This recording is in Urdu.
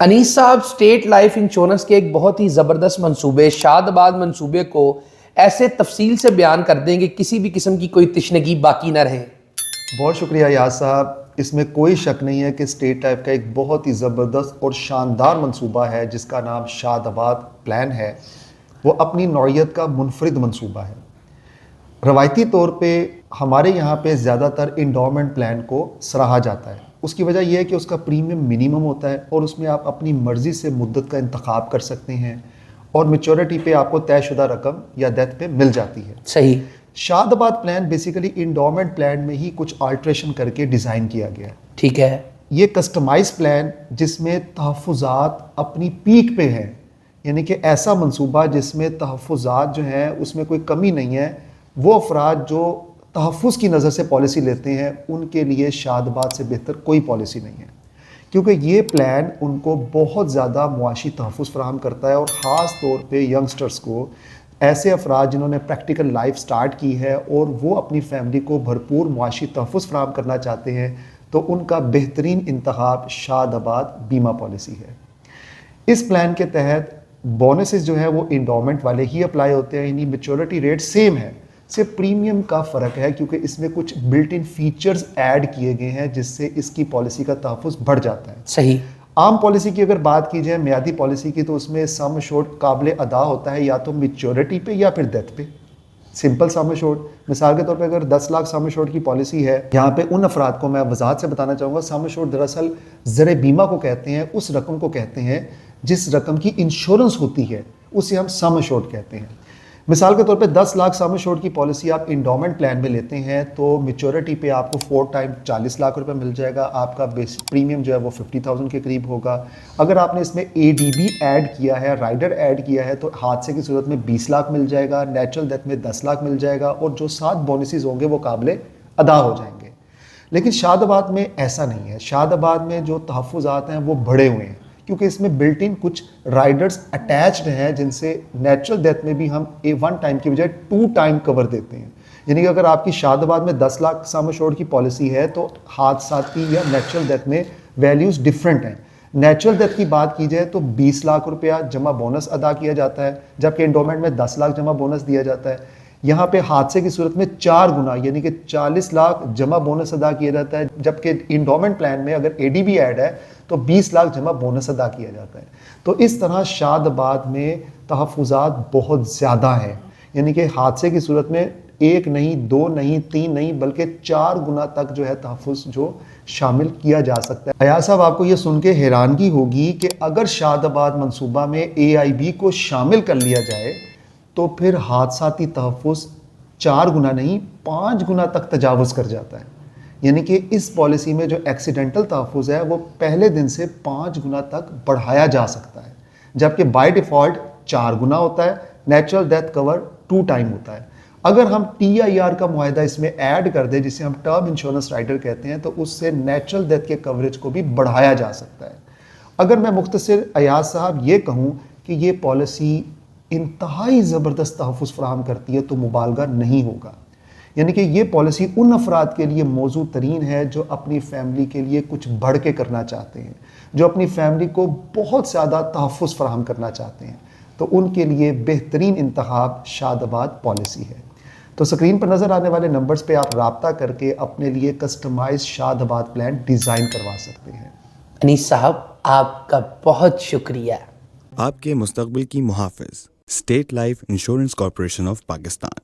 انیس صاحب، اسٹیٹ لائف انشورنس کے ایک بہت ہی زبردست منصوبے شاد آباد منصوبے کو ایسے تفصیل سے بیان کر دیں کہ کسی بھی قسم کی کوئی تشنگی باقی نہ رہے۔ بہت شکریہ یاس صاحب، اس میں کوئی شک نہیں ہے کہ اسٹیٹ ٹائپ کا ایک بہت ہی زبردست اور شاندار منصوبہ ہے جس کا نام شاد آباد پلان ہے۔ وہ اپنی نوعیت کا منفرد منصوبہ ہے۔ روایتی طور پہ ہمارے یہاں پہ زیادہ تر انڈورمنٹ پلان کو سراہا جاتا ہے۔ اس کی وجہ یہ ہے کہ اس کا پریمیم منیمم ہوتا ہے اور اس میں آپ اپنی مرضی سے مدت کا انتخاب کر سکتے ہیں اور میچورٹی پہ آپ کو طے شدہ رقم یا ڈیتھ پہ مل جاتی ہے۔ صحیح۔ شاد آباد پلان بیسیکلی انڈورمنٹ پلان میں ہی کچھ آلٹریشن کر کے ڈیزائن کیا گیا ہے۔ ٹھیک ہے۔ یہ کسٹمائز پلان جس میں تحفظات اپنی پیک پہ ہیں، یعنی کہ ایسا منصوبہ جس میں تحفظات جو ہیں اس میں کوئی کمی نہیں ہے، وہ افراد جو تحفظ کی نظر سے پالیسی لیتے ہیں ان کے لیے شاد آباد سے بہتر کوئی پالیسی نہیں ہے، کیونکہ یہ پلان ان کو بہت زیادہ معاشی تحفظ فراہم کرتا ہے، اور خاص طور پہ ینگسٹرز کو، ایسے افراد جنہوں نے پریکٹیکل لائف سٹارٹ کی ہے اور وہ اپنی فیملی کو بھرپور معاشی تحفظ فراہم کرنا چاہتے ہیں، تو ان کا بہترین انتخاب شاد آباد بیمہ پالیسی ہے۔ اس پلان کے تحت بونسز جو ہے وہ انڈورمنٹ والے ہی اپلائی ہوتے ہیں، یعنی میچورٹی ریٹ سیم ہے، صرف پریمیم کا فرق ہے کیونکہ اس میں کچھ بلٹ ان فیچرز ایڈ کیے گئے ہیں جس سے اس کی پالیسی کا تحفظ بڑھ جاتا ہے۔ صحیح۔ عام پالیسی کی اگر بات کی جائے، میعادی پالیسی کی، تو اس میں سم ایشورڈ قابل ادا ہوتا ہے یا تو میچورٹی پہ یا پھر ڈیتھ پہ۔ سمپل سم ایشورڈ، مثال کے طور پہ اگر 10 لاکھ سم ایشورڈ کی پالیسی ہے، یہاں پہ ان افراد کو میں وضاحت سے بتانا چاہوں گا، سم ایشورڈ دراصل زر بیمہ کو کہتے ہیں، اس رقم کو کہتے ہیں جس رقم کی انشورنس ہوتی ہے اسے ہم سم ایشورڈ کہتے ہیں۔ مثال کے طور پہ 10 لاکھ سم ایشورڈ کی پالیسی آپ انڈورمنٹ پلان میں لیتے ہیں تو میچورٹی پہ آپ کو 4 ٹائم 40 لاکھ روپے مل جائے گا، آپ کا بیسک پریمیم جو ہے وہ 50,000 کے قریب ہوگا۔ اگر آپ نے اس میں اے ڈی بی ایڈ کیا ہے، رائڈر ایڈ کیا ہے، تو حادثے کی صورت میں 20 لاکھ مل جائے گا، نیچرل ڈیتھ میں 10 لاکھ مل جائے گا، اور جو 7 بونسز ہوں گے وہ قابل ادا ہو جائیں گے۔ لیکن شاد آباد میں ایسا نہیں ہے۔ شاد آباد میں جو تحفظات ہیں وہ بڑھے ہوئے ہیں، کیونکہ اس میں بلٹ ان کچھ رائڈرز اٹیچڈ ہیں جن سے نیچرل ڈیتھ میں بھی ہم 1 ٹائم کی بجائے 2 ٹائم کور دیتے ہیں۔ یعنی کہ اگر آپ کی شاد آباد میں 10 لاکھ سم ایشورڈ کی پالیسی ہے تو حادثاتی یا نیچرل ڈیتھ میں ویلیوز ڈفرینٹ ہیں۔ نیچرل ڈیتھ کی بات کی جائے تو 20 لاکھ روپیہ جمع بونس ادا کیا جاتا ہے، جبکہ انڈورمنٹ میں 10 لاکھ جمع بونس دیا جاتا ہے۔ یہاں پہ حادثے کی صورت میں 4 گنا یعنی کہ 40 لاکھ جمع بونس ادا کیا جاتا ہے، جبکہ انڈورمنٹ پلان میں اگر اے ڈی بی ایڈ ہے تو 20 لاکھ جمع بونس ادا کیا جاتا ہے۔ تو اس طرح شاد آباد میں تحفظات بہت زیادہ ہیں، یعنی کہ حادثے کی صورت میں 1 نہیں، 2 نہیں، 3 نہیں، بلکہ 4 گنا تک جو ہے تحفظ جو شامل کیا جا سکتا ہے۔ ایاز صاحب، آپ کو یہ سن کے حیرانگی ہوگی کہ اگر شاد آباد منصوبہ میں اے آئی بی کو شامل کر لیا جائے تو پھر حادثاتی تحفظ 4 گنا نہیں 5 گنا تک تجاوز کر جاتا ہے۔ یعنی کہ اس پالیسی میں جو ایکسیڈنٹل تحفظ ہے وہ پہلے دن سے 5 گنا تک بڑھایا جا سکتا ہے، جبکہ بائی ڈیفالٹ 4 گنا ہوتا ہے۔ نیچرل ڈیتھ کور 2 ٹائم ہوتا ہے۔ اگر ہم ٹی آئی آر کا معاہدہ اس میں ایڈ کر دیں، جسے ہم ٹرم انشورنس رائڈر کہتے ہیں، تو اس سے نیچرل ڈیتھ کے کوریج کو بھی بڑھایا جا سکتا ہے۔ اگر میں مختصر ایاز صاحب یہ کہوں کہ یہ پالیسی انتہائی زبردست تحفظ فراہم کرتی ہے تو مبالغہ نہیں ہوگا۔ یعنی کہ یہ پالیسی ان افراد کے لیے موزوں ترین ہے جو اپنی فیملی کے لیے کچھ بڑھ کے کرنا چاہتے ہیں، جو اپنی فیملی کو بہت زیادہ تحفظ فراہم کرنا چاہتے ہیں، تو ان کے لیے بہترین انتخاب شاد آباد پالیسی ہے۔ تو سکرین پر نظر آنے والے نمبرز پہ آپ رابطہ کر کے اپنے لیے کسٹمائز شاد آباد پلان ڈیزائن کروا سکتے ہیں۔ انیس صاحب، آپ کا بہت شکریہ۔ آپ کے مستقبل کی محافظ، state life insurance corporation of Pakistan.